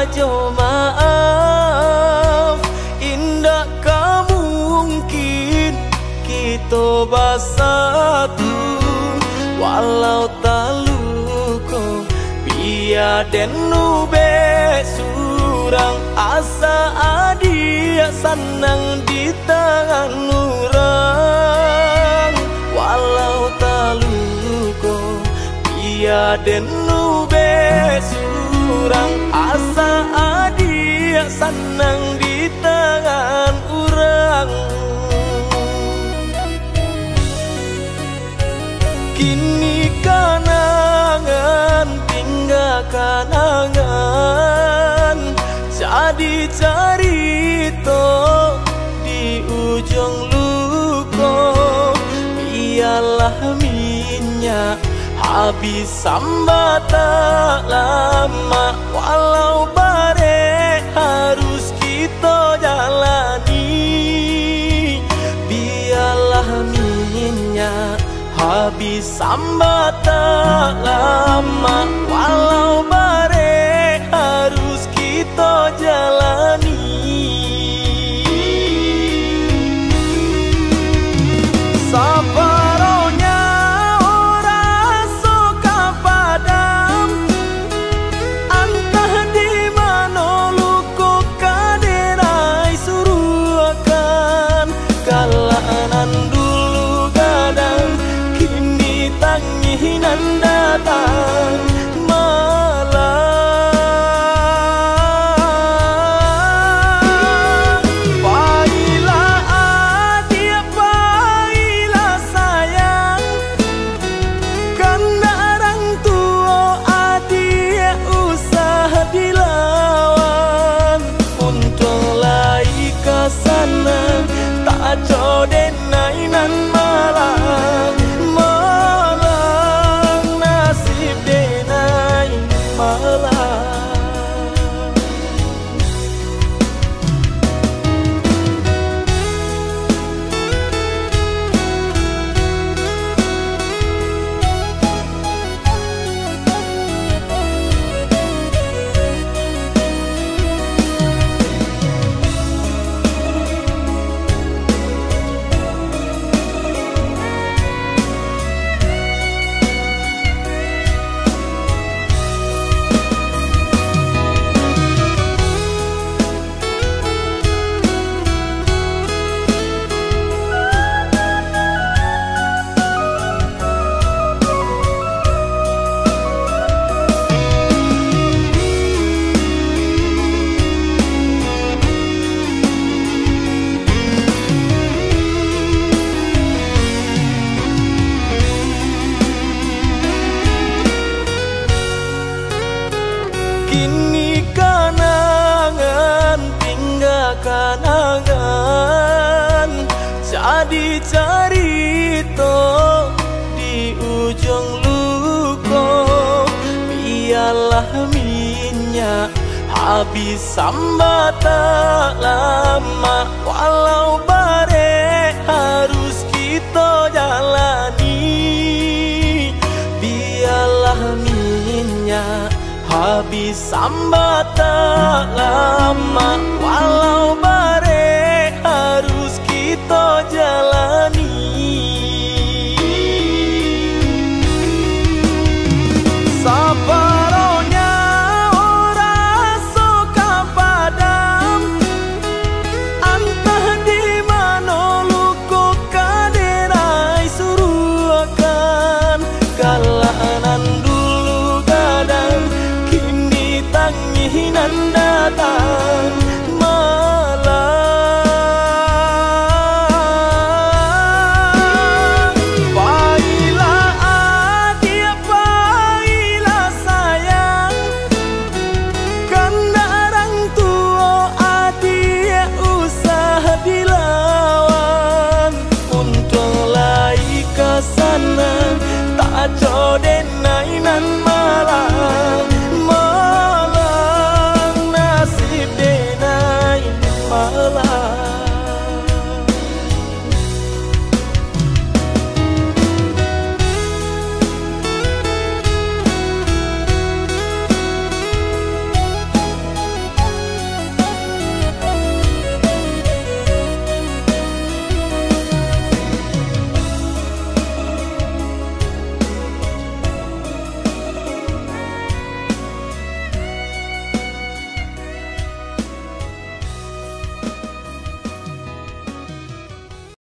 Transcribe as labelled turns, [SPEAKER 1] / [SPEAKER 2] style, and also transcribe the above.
[SPEAKER 1] ajo maaf, indah kamu mungkin kita bersatu. Walau taluko biar den nube surang, asa adia senang di tangan orang. Walau taluko biar den nube surang, asa adia senang di tangan orang. Kini kanangan tinggal kanangan, jadi cerita di ujung luka. Biarlah minyak habis sambat tak lama, walau bare harus kita jalani. Biarlah minyak habis sambat tak lama, walau bare harus kita jalani. Sabaronya orang suka padam, entah di mana luka kaderai suruh akan. Kalanan dulu gadang, kini tanginan datang malam. Baiklah adik, baiklah sayang, karena orang tua adik usah dilawan. Untunglah ika sana tak jodoh nainan malang. Kini kanangan tinggal kanangan, jadi cerita di ujung luka. Biarlah minyak habis sambat tak lama, walau bare harus kita jalani. Biarlah minyak habis sambat tak lama, walau bare harus kita jalani. Sabaronya orang suka padam, entah di mana luka kaderai suruh akan. Kalanan dulu gadang, kini tanginan datang